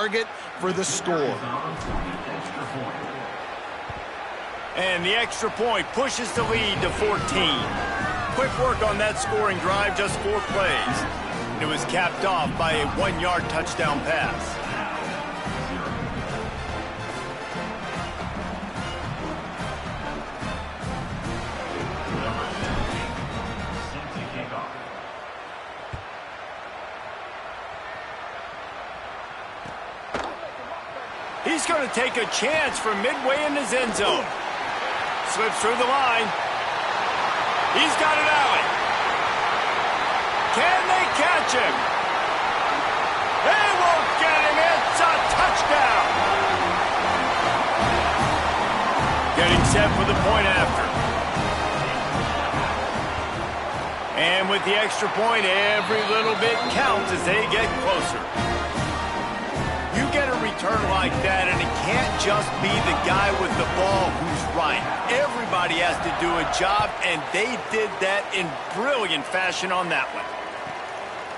target for the score. And the extra point pushes the lead to 14. Quick work on that scoring drive, just 4 plays. It was capped off by a 1-yard touchdown pass. He's going to take a chance from midway in his end zone. Slips through the line. He's got an alley. Can they catch him? They won't get him. It's a touchdown. Getting set for the point after. And with the extra point, every little bit counts as they get closer. You get a return like that, and it can't just be the guy with the ball who's right. Everybody has to do a job, and they did that in brilliant fashion on that one.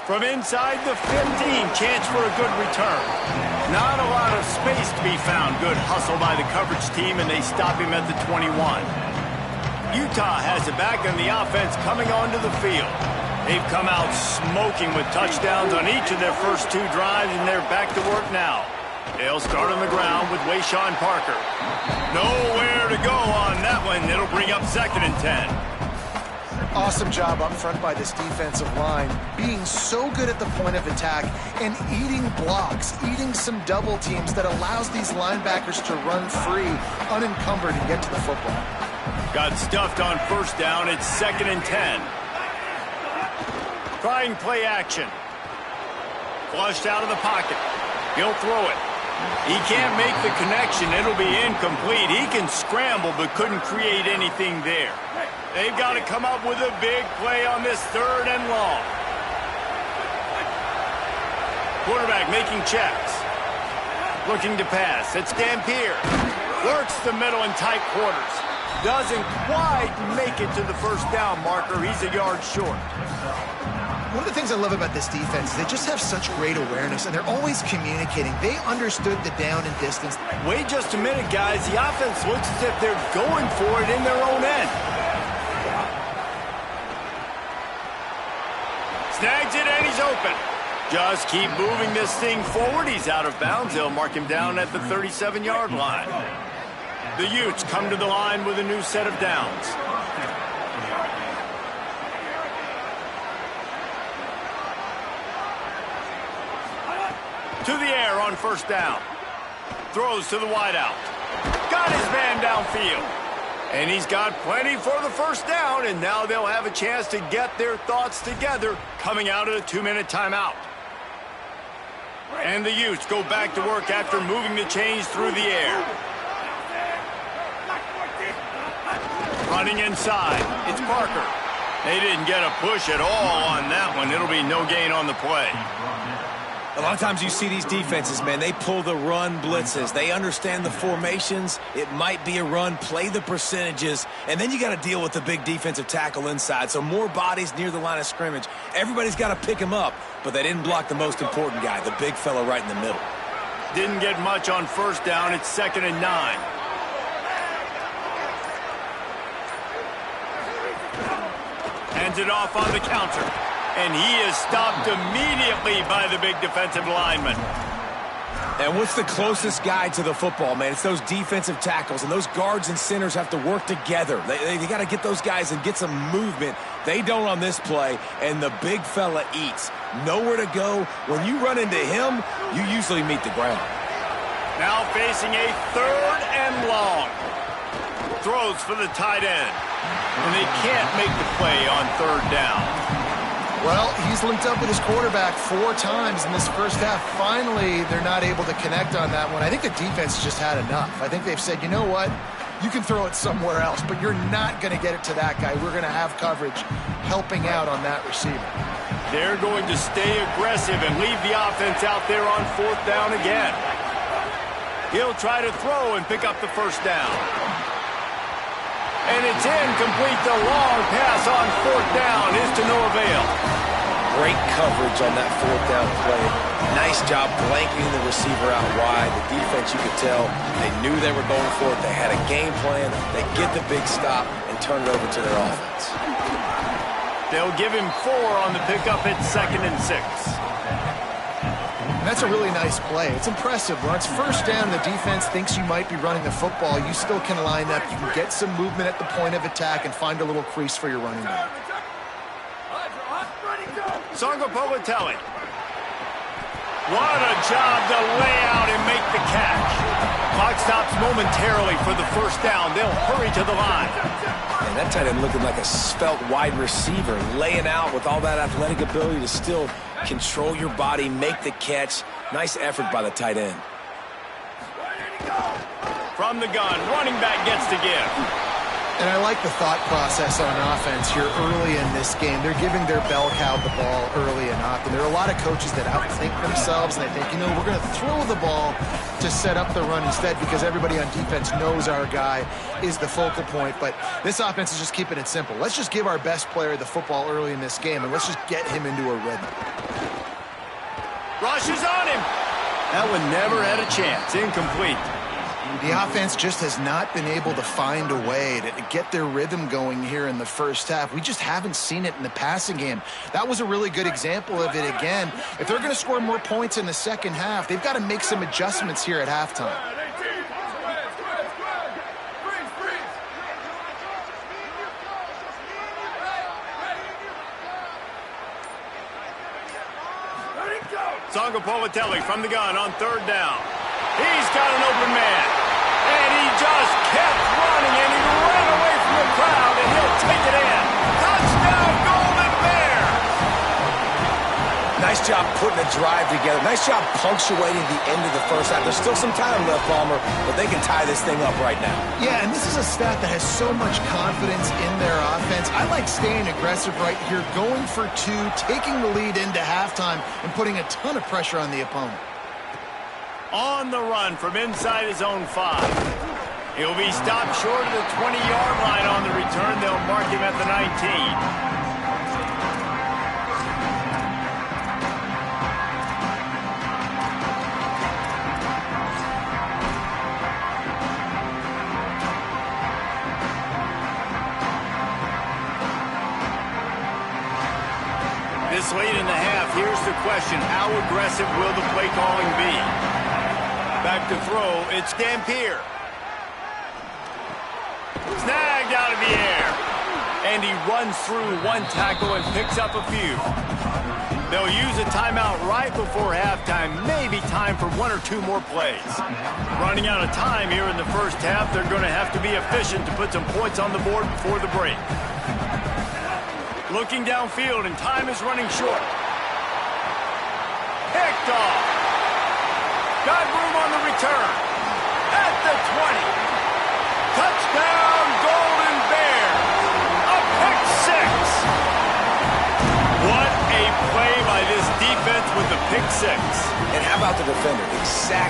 From inside the 15, chance for a good return. Not a lot of space to be found. Good hustle by the coverage team, and they stop him at the 21. Utah has it back, and the offense coming onto the field. They've come out smoking with touchdowns on each of their first 2 drives, and they're back to work now. They'll start on the ground with Wayshawn Parker. Nowhere to go on that one. It'll bring up 2nd and 10. Awesome job up front by this defensive line, being so good at the point of attack and eating blocks, eating some double teams that allows these linebackers to run free, unencumbered, and get to the football. Got stuffed on 1st down. It's 2nd and 10. Trying play action. Flushed out of the pocket. He'll throw it. He can't make the connection. It'll be incomplete. He can scramble but couldn't create anything there. They've got to come up with a big play on this 3rd and long. Quarterback making checks. Looking to pass. It's Dampier. Works the middle in tight quarters. Doesn't quite make it to the 1st down marker. He's a yard short. One of the things I love about this defense is they just have such great awareness, and they're always communicating. They understood the down and distance. Wait just a minute, guys. The offense looks as if they're going for it in their own end. Snags it, and he's open. Just keep moving this thing forward. He's out of bounds. They'll mark him down at the 37-yard line. The Utes come to the line with a new set of downs. To the air on 1st down. Throws to the wideout. Got his man downfield. And he's got plenty for the 1st down, and now they'll have a chance to get their thoughts together coming out of the 2-minute timeout. And the Utes go back to work after moving the chains through the air. Running inside. It's Parker. They didn't get a push at all on that one. It'll be no gain on the play. A lot of times you see these defenses, man, they pull the run blitzes. They understand the formations. It might be a run, play the percentages, and then you got to deal with the big defensive tackle inside. So more bodies near the line of scrimmage. Everybody's got to pick him up, but they didn't block the most important guy, the big fella right in the middle. Didn't get much on 1st down. It's 2nd and 9. Hands it off on the counter. And he is stopped immediately by the big defensive lineman. And what's the closest guy to the football, man? It's those defensive tackles, and those guards and centers have to work together. They got to get those guys and get some movement. They don't on this play, and the big fella eats. Nowhere to go. When you run into him, you usually meet the ground. Now facing a 3rd and long. Throws for the tight end. And they can't make the play on 3rd down. Well, he's linked up with his quarterback 4 times in this 1st half. Finally, they're not able to connect on that one. I think the defense just had enough. I think they've said, you know what? You can throw it somewhere else, but you're not going to get it to that guy. We're going to have coverage helping out on that receiver. They're going to stay aggressive and leave the offense out there on 4th down again. He'll try to throw and pick up the 1st down. And it's incomplete. The long pass on 4th down is to no avail. Great coverage on that fourth down play. Nice job blanketing the receiver out wide. The defense, you could tell, they knew they were going for it. They had a game plan. They get the big stop and turn it over to their offense. They'll give him 4 on the pickup at 2nd and 6. That's a really nice play. It's impressive. When it's first down, the defense thinks you might be running the football. You still can line up. You can get some movement at the point of attack and find a little crease for your running back. Sangapolatelli. What a job to lay out and make the catch. Clock stops momentarily for the first down. They'll hurry to the line. And that tight end looking like a svelte wide receiver, laying out with all that athletic ability to still control your body, make the catch. Nice effort by the tight end. From the gun, running back gets to give. And I like the thought process on offense here early in this game. They're giving their bell cow the ball early and often. There are a lot of coaches that outthink themselves, and they think, we're going to throw the ball to set up the run instead because everybody on defense knows our guy is the focal point. But this offense is just keeping it simple. Let's just give our best player the football early in this game, and let's just get him into a rhythm. Rush is on him. That one never had a chance. Incomplete. The offense just has not been able to find a way to get their rhythm going here in the first half. We just haven't seen it in the passing game. That was a really good example of it again. If they're going to score more points in the second half, they've got to make some adjustments here at halftime. Sangapolatelli from the gun on 3rd down. He's got an open man. And he just kept running, and he ran away from the crowd, and he'll take it in. Touchdown, Golden Bears! Nice job putting a drive together. Nice job punctuating the end of the first half. There's still some time left, Palmer, but they can tie this thing up right now. Yeah, and this is a staff that has so much confidence in their offense. I like staying aggressive right here, going for 2, taking the lead into halftime, and putting a ton of pressure on the opponent. On the run from inside his own 5. He'll be stopped short of the 20-yard line on the return. They'll mark him at the 19. This late in the half, here's the question. How aggressive will the play calling be? Back to throw, it's Dampier. Snagged out of the air. And he runs through 1 tackle and picks up a few. They'll use a timeout right before halftime. Maybe time for 1 or 2 more plays. Running out of time here in the first half. They're going to have to be efficient to put some points on the board before the break. Looking downfield, and time is running short. Picked off. Got room on the return. At the 20. Touchdown, Golden Bears. A pick 6. What a play by this defense with the pick 6. And how about the defender? Exactly.